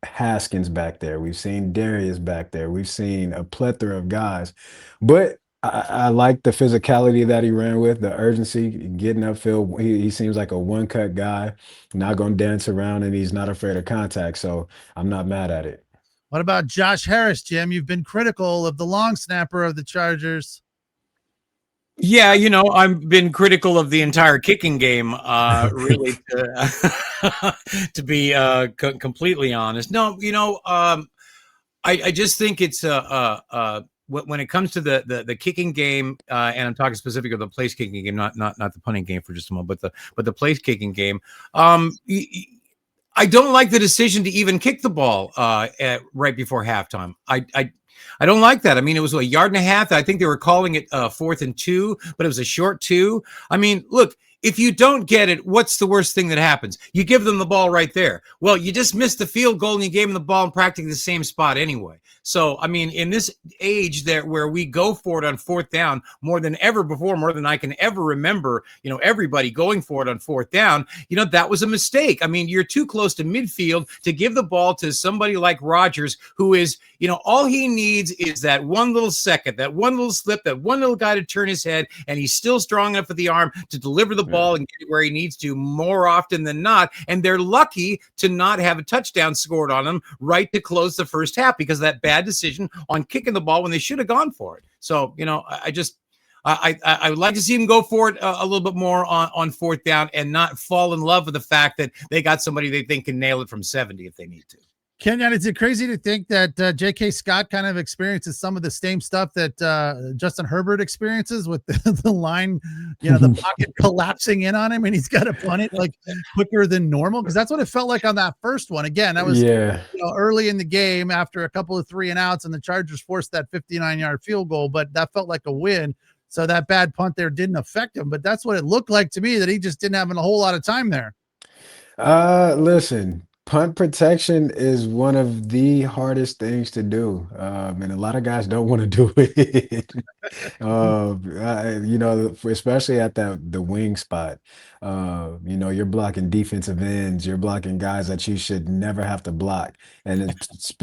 Haskins back there. We've seen Darius back there. We've seen a plethora of guys. But I like the physicality that he ran with, the urgency, getting upfield. He seems like a one-cut guy, not going to dance around, and he's not afraid of contact. So I'm not mad at it. What about Josh Harris, Jim? You've been critical of the long snapper of the Chargers. Yeah, you know, I've been critical of the entire kicking game, really, to be completely honest. No, you know, I just think it's when it comes to the kicking game, and I'm talking specifically of the place kicking game, not the punting game for just a moment, but the place kicking game. I don't like the decision to even kick the ball right before halftime. I don't like that. I mean, it was a yard and a half. I think they were calling it 4th and 2, but it was a short 2. I mean, look, if you don't get it, what's the worst thing that happens? You give them the ball right there. Well, you just missed the field goal and you gave them the ball in practically the same spot anyway. So, I mean, in this age where we go for it on 4th down more than ever before, more than I can ever remember, you know, everybody going for it on 4th down, you know, that was a mistake. I mean, you're too close to midfield to give the ball to somebody like Rodgers, who is, you know, all he needs is that one little second, that one little slip, that one little guy to turn his head, and he's still strong enough with the arm to deliver the ball and get it where he needs to more often than not. And they're lucky to not have a touchdown scored on them right to close the first half because of that bad decision on kicking the ball when they should have gone for it. So, you know, I would like to see him go for it a little bit more on 4th down and not fall in love with the fact that they got somebody they think can nail it from 70 if they need to. Kenyon, is it crazy to think that J.K. Scott kind of experiences some of the same stuff that Justin Herbert experiences with the line, the pocket collapsing in on him, and he's got to punt it like quicker than normal? Because that's what it felt like on that first one. Again, that was early in the game after a couple of 3-and-outs, and the Chargers forced that 59-yard field goal, but that felt like a win. So that bad punt there didn't affect him, but that's what it looked like to me, that he just didn't have a whole lot of time there. Listen, punt protection is one of the hardest things to do, and a lot of guys don't want to do it. Especially at the wing spot. You're blocking defensive ends, you're blocking guys that you should never have to block, and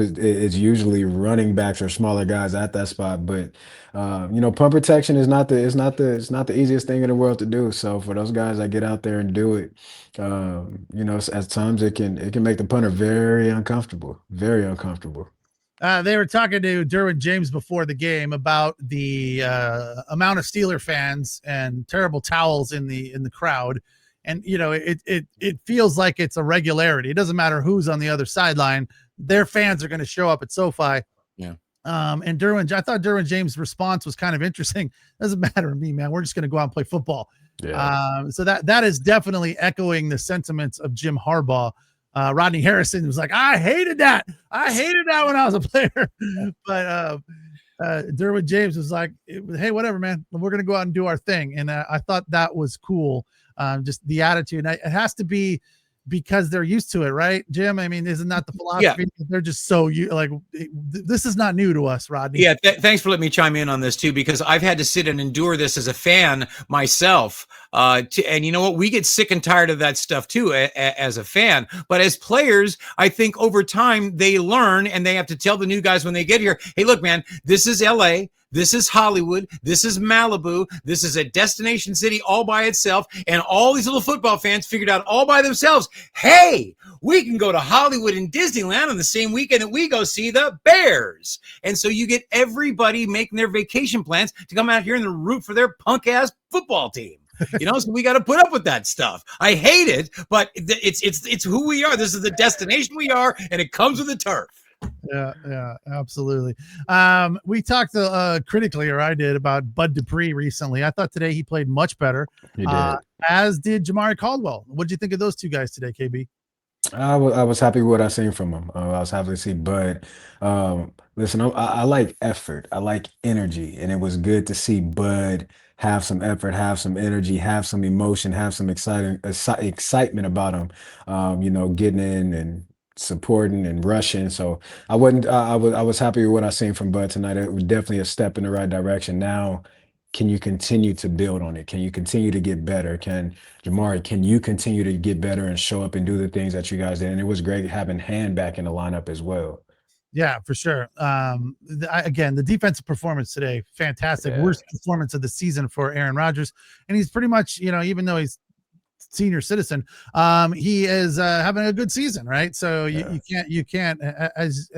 it's usually running backs or smaller guys at that spot. But punt protection is not the easiest thing in the world to do. So for those guys that get out there and do it, at times it can make the punter very uncomfortable. They were talking to Derwin James before the game about the amount of Steeler fans and terrible towels in the crowd, and it feels like it's a regularity. It doesn't matter who's on the other sideline; their fans are going to show up at SoFi. Yeah. And I thought Derwin James' response was kind of interesting. Doesn't matter to me, man. We're just going to go out and play football. Yeah. So that is definitely echoing the sentiments of Jim Harbaugh. Rodney Harrison was like, I hated that when I was a player. But Derwin James was like, hey, whatever, man. We're going to go out and do our thing. And I thought that was cool. Just the attitude. And it has to be because they're used to it, right, Jim? I mean, isn't that the philosophy? Yeah. They're just so this is not new to us, Rodney. Yeah, thanks for letting me chime in on this too, because I've had to sit and endure this as a fan myself. And you know what? We get sick and tired of that stuff too as a fan. But as players, I think over time they learn, and they have to tell the new guys when they get here, hey, look, man, this is LA. This is Hollywood. This is Malibu. This is a destination city all by itself. And all these little football fans figured out all by themselves, hey, we can go to Hollywood and Disneyland on the same weekend that we go see the Bears. And so you get everybody making their vacation plans to come out here and root for their punk ass football team. So we got to put up with that stuff. I hate it, but it's who we are. This is the destination we are, and it comes with the turf. Yeah, absolutely. We talked critically, or I did, about Bud Dupree recently. I thought today he played much better. He did. As did Jamari Caldwell. What did you think of those two guys today, KB? I was happy with what I seen from him. I was happy to see Bud. Listen, I like effort. I like energy, and it was good to see Bud have some effort, have some energy, have some emotion, have some excitement about him. Getting in and supporting and rushing. So I was happy with what I seen from Bud tonight. It was definitely a step in the right direction. Now, can you continue to build on it? Can you continue to get better? Can you continue to get better and show up and do the things that you guys did? And it was great having Hand back in the lineup as well. Yeah, for sure. Again, the defensive performance today, fantastic. Yeah. Worst performance of the season for Aaron Rodgers. And he's pretty much, even though he's senior citizen, he is having a good season, right? So you can't, as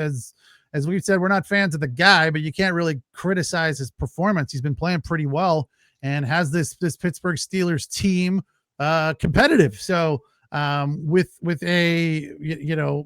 we've said, we're not fans of the guy, but you can't really criticize his performance. He's been playing pretty well and has this Pittsburgh Steelers team competitive. So with a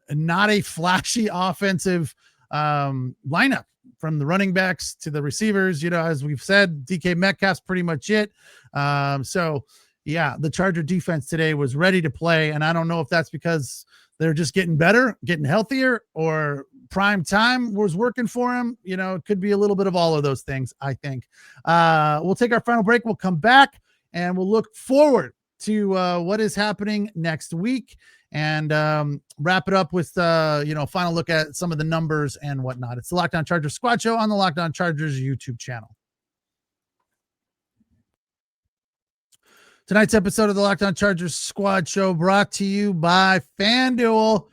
not a flashy offensive lineup, from the running backs to the receivers, as we've said, DK Metcalf's pretty much it. The Charger defense today was ready to play. And I don't know if that's because they're just getting better, getting healthier, or prime time was working for him. It could be a little bit of all of those things, I think. We'll take our final break. We'll come back and we'll look forward to what is happening next week, and wrap it up with final look at some of the numbers and whatnot. It's the Locked On Chargers Squad Show on the Locked On Chargers YouTube channel. Tonight's episode of the Locked On Chargers Squad Show brought to you by FanDuel.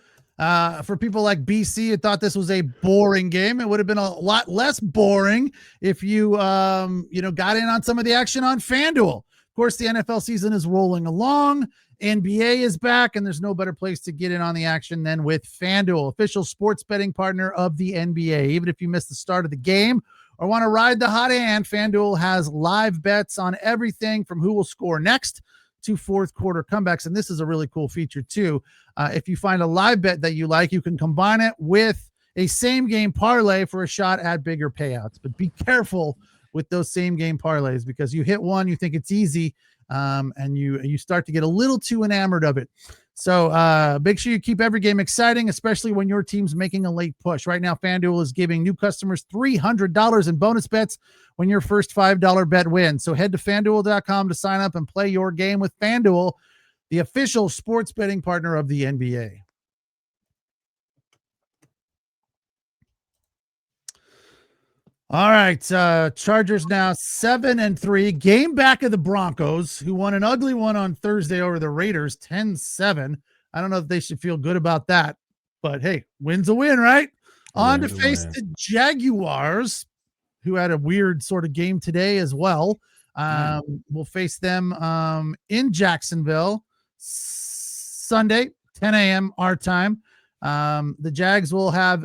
For people like BC who thought this was a boring game, it would have been a lot less boring if you got in on some of the action on FanDuel. Of course, the NFL season is rolling along. NBA is back, and there's no better place to get in on the action than with FanDuel, official sports betting partner of the NBA. Even if you missed the start of the game or want to ride the hot hand, FanDuel has live bets on everything from who will score next 2 fourth quarter comebacks. And this is a really cool feature too. If you find a live bet that you like, you can combine it with a same game parlay for a shot at bigger payouts. But be careful with those same game parlays, because you hit one, you think it's easy, and you start to get a little too enamored of it. So make sure you keep every game exciting, especially when your team's making a late push. Right now, FanDuel is giving new customers $300 in bonus bets when your first $5 bet wins. So head to FanDuel.com to sign up and play your game with FanDuel, the official sports betting partner of the NBA. All right, Chargers now 7-3, game back of the Broncos, who won an ugly one on Thursday over the Raiders, 10-7. I don't know if they should feel good about that, but hey, win's a win, right? On to face the Jaguars, who had a weird sort of game today as well. We'll face them in Jacksonville Sunday, 10 a.m. our time. The Jags will have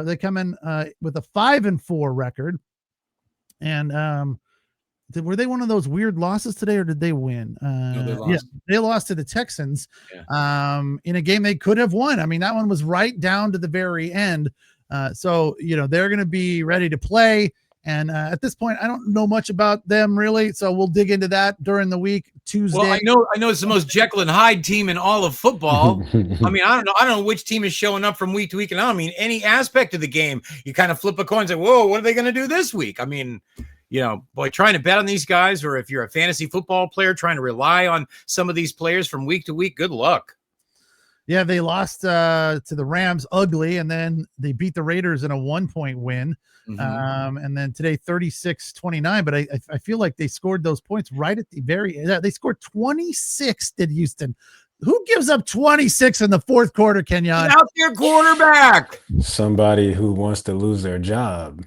they come in with a 5-4 record, and were they one of those weird losses today, or did they win? No, they lost. Yeah, they lost to the Texans in a game they could have won. I mean, that one was right down to the very end. So they're going to be ready to play. And at this point, I don't know much about them really, so we'll dig into that during the week. Tuesday. Well, I know it's the most Jekyll and Hyde team in all of football. I mean, I don't know which team is showing up from week to week, and I don't mean any aspect of the game. You kind of flip a coin and say, "Whoa, what are they going to do this week?" I mean, trying to bet on these guys, or if you're a fantasy football player trying to rely on some of these players from week to week, good luck. Yeah, they lost to the Rams ugly, and then they beat the Raiders in a 1-point win. And then today 36-29, but I feel like they scored those points right at the very end. They scored 26, did Houston. Who gives up 26 in the fourth quarter, Kenyon? Out their quarterback. Somebody who wants to lose their job.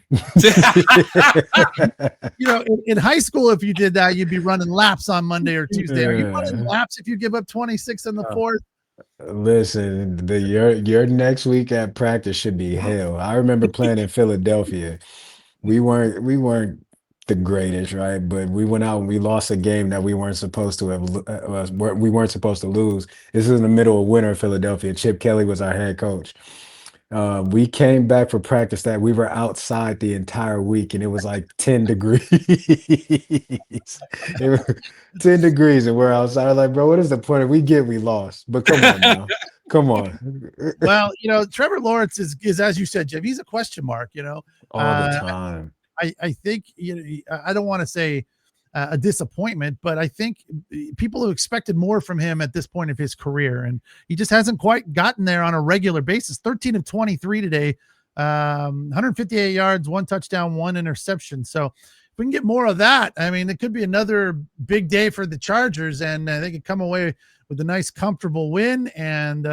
In high school, if you did that, you'd be running laps on Monday or Tuesday. Are you running laps if you give up 26 in the fourth? Listen, your next week at practice should be hell. I remember playing in Philadelphia. We weren't the greatest, right? But we went out and we lost a game that we weren't supposed to have. We weren't supposed to lose. This is in the middle of winter in Philadelphia. Chip Kelly was our head coach. We came back for practice that we were outside the entire week, and it was like 10 degrees. It was 10 degrees, and we're outside. I'm like, bro, what is the point? We lost, but come on now. Come on. Well, Trevor Lawrence is, as you said, Jeff, he's a question mark, all the time. I think, I don't want to say a disappointment, but I think people have expected more from him at this point of his career, and he just hasn't quite gotten there on a regular basis. 13 of 23 today, 158 yards, 1 touchdown, 1 interception. So if we can get more of that, I mean, it could be another big day for the Chargers, and they could come away with a nice, comfortable win and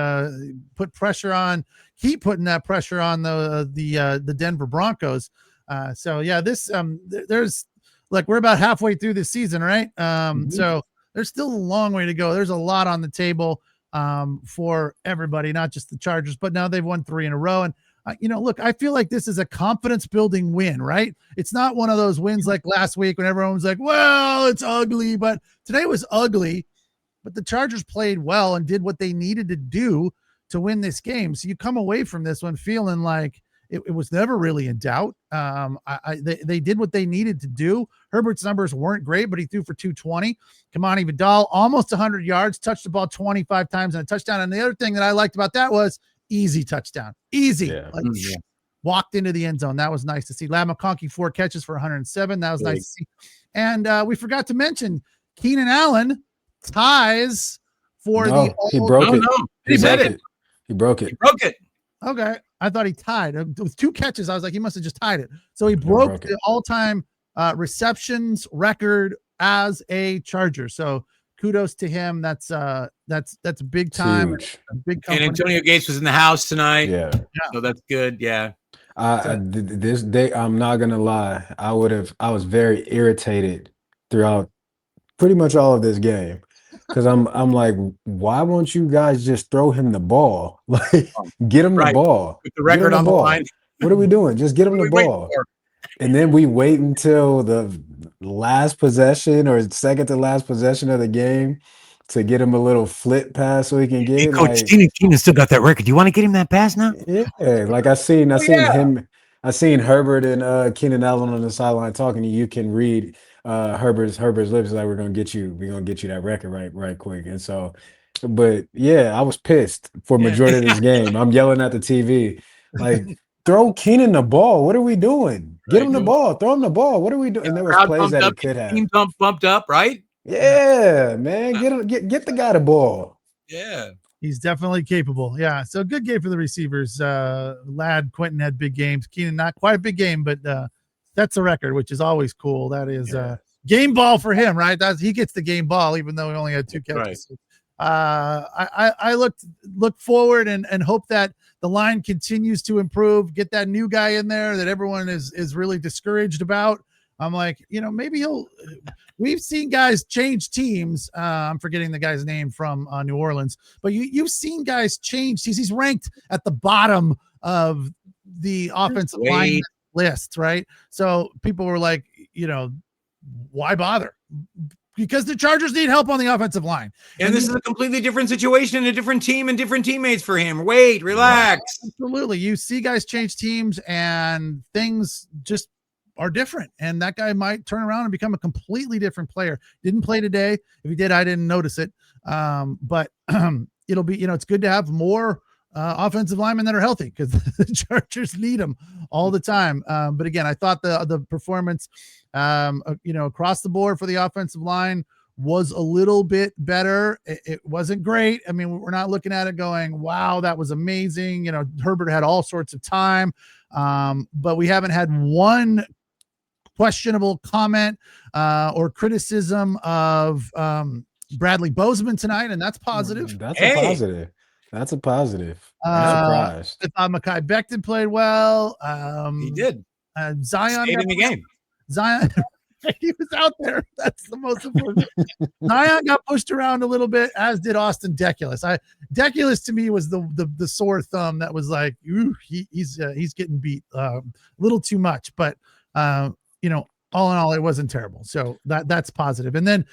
keep putting that pressure on the Denver Broncos. There's we're about halfway through this season, right? So there's still a long way to go. There's a lot on the table for everybody, not just the Chargers, but now they've won 3 in a row. And, look, I feel like this is a confidence building win, right? It's not one of those wins like last week when everyone was like, well, it's ugly, but today was ugly, but the Chargers played well and did what they needed to do to win this game. So you come away from this one feeling like it was never really in doubt. They did what they needed to do. Herbert's numbers weren't great, but he threw for 220. KAMANI VIDAL, almost 100 yards, touched the ball 25 times and a touchdown. And the other thing that I liked about that was easy touchdown. Easy. Walked into the end zone. That was nice to see. LADD MCCONKEY, 4 catches for 107. That was nice to see. And we forgot to mention Keenan Allen ties for he broke it. He said it. He broke it. He broke it. Okay. I thought he tied with 2 catches. I was like, he must have just tied it. So he broke the all-time receptions record as a Charger. So kudos to him. That's big time. Big company. And Antonio Gates was in the house tonight. Yeah. So that's good. Yeah. This day, I'm not gonna lie. I was very irritated throughout pretty much all of this game. Because I'm like, why won't you guys just throw him the ball? Like, get him the ball. With the record on the line. What are we doing? Just get him the ball. And then we wait until the last possession or second to last possession of the game to get him a little flip pass so he can get it. Coach Keenan still got that record. Do you want to get him that pass now? Yeah, like I seen Herbert and Keenan Allen on the sideline talking to you. You can read Herbert's lips like we're gonna get you that record right quick. And so, but yeah, I was pissed for majority of this game. I'm yelling at the TV like, throw Keenan the ball. What are we doing? Get him the ball. Throw him the ball. What are we doing? And there was plays that it could have. Team bumped up, right? Yeah, man. Get the guy the ball. Yeah. He's definitely capable. Yeah. So good game for the receivers. Ladd, Quentin had big games. Keenan, not quite a big game, but that's a record, which is always cool. That is game ball for him, right? He gets the game ball, even though he only had 2 catches. Right. I look forward and hope that the line continues to improve, get that new guy in there that everyone is really discouraged about. I'm like, maybe we've seen guys change teams. I'm forgetting the guy's name from New Orleans, but you've seen guys change. He's ranked at the bottom of the offensive line list, right? So people were like, why bother? Because the Chargers need help on the offensive line. And this is a completely different situation, a different team and different teammates for him. Wait, relax. Absolutely. You see guys change teams and things just are different. And that guy might turn around and become a completely different player. Didn't play today. If he did, I didn't notice it. But it'll be, it's good to have more offensive linemen that are healthy because the Chargers need them all the time. But again, I thought the performance, across the board for the offensive line was a little bit better. It wasn't great. I mean, we're not looking at it going, wow, that was amazing. Herbert had all sorts of time. But we haven't had one questionable comment or criticism of Bradley Bozeman tonight, and that's positive. That's a positive. I'm surprised. I thought Mekhi Becton played well. He did. Zion stayed in the game. Zion, he was out there. That's the most important. Zion got pushed around a little bit, as did Austin Deculus. Deculus to me was the sore thumb that was like, ooh, he's getting beat a little too much, but all in all, it wasn't terrible. So that's positive. And then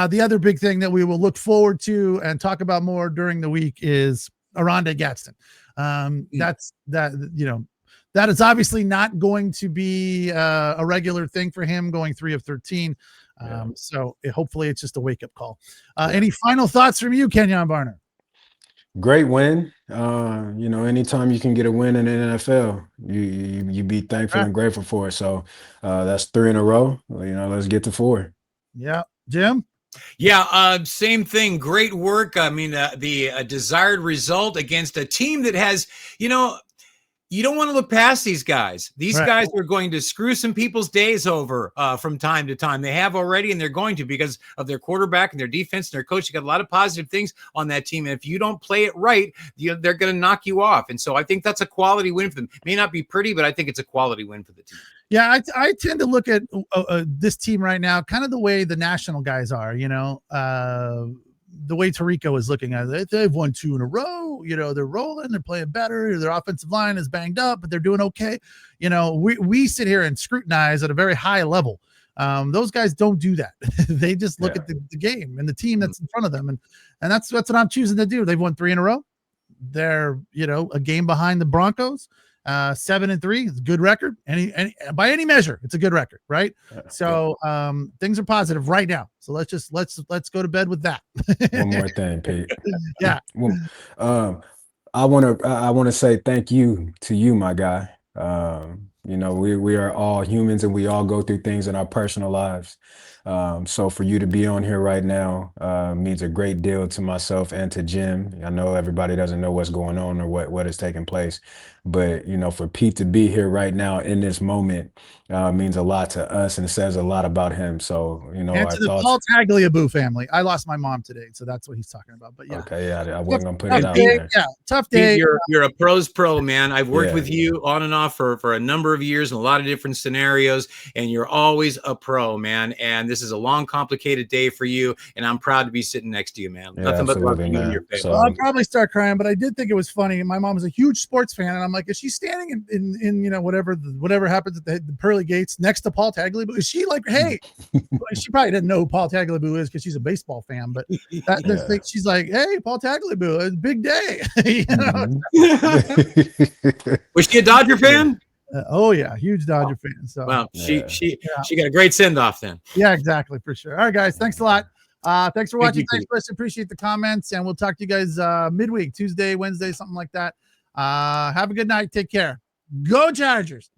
the other big thing that we will look forward to and talk about more during the week is ORONDE GADSDEN. That is obviously not going to be a regular thing for him going 3 of 13. So hopefully it's just a wake-up call. Any final thoughts from you, KENJON BARNER? Great win. Anytime you can get a win in the NFL, you be thankful and grateful for it. So that's 3 in a row. Let's get to 4. Yeah. Jim? Yeah, same thing. Great work. I mean, the desired result against a team that has, you don't want to look past these guys. These guys are going to screw some people's days over from time to time. They have already, and they're going to because of their quarterback and their defense and their coach. You got a lot of positive things on that team. And if you don't play it right, they're going to knock you off. And so I think that's a quality win for them. It may not be pretty, but I think it's a quality win for the team. Yeah, I tend to look at this team right now kind of the way the national guys are, the way Tirico is looking at it. They've won 2 in a row. They're rolling. They're playing better. Their offensive line is banged up, but they're doing okay. We sit here and scrutinize at a very high level. Those guys don't do that. They just look at the game and the team that's in front of them. And that's what I'm choosing to do. They've won 3 in a row. They're, a game behind the Broncos. 7-3 is a good record. Any by any measure, it's a good record, right? So things are positive right now. So let's go to bed with that. One more thing, Pete. Yeah. I want to say thank you to you, my guy. We are all humans and we all go through things in our personal lives. So for you to be on here right now means a great deal to myself and to Jim. I know everybody doesn't know what's going on or what is taking place, but for Pete to be here right now in this moment means a lot to us and says a lot about him. So and to the Paul Tagliabue family. I lost my mom today, so that's what he's talking about. But yeah, okay, I wasn't gonna put it out there. Yeah, tough day. Pete, you're a pro's pro, man. I've worked with you on and off for a number of years in a lot of different scenarios, and you're always a pro, man. And This is a long, complicated day for you, and I'm proud to be sitting next to you, man. Yeah, Nothing but love to absolutely, you and man. your family. So- Well, I'll probably start crying, but I did think it was funny. My mom is a huge sports fan, and I'm like, is she standing in you know, whatever happens at the pearly gates next to Paul Tagliabue? Is she like, hey? She probably didn't know who Paul Tagliabue is because she's a baseball fan, but this thing, she's like, hey, Paul Tagliabue, it's a big day. You know? Was she a Dodger fan? Oh yeah, huge Dodger fan. So Well, she got a great send off then. yeah, exactly, for sure. All right, guys, thanks a lot. Thanks for watching. you, Thanks for listening. Appreciate the comments, and we'll talk to you guys midweek, Tuesday, Wednesday, something like that. Have a good night. Take care. Go Chargers.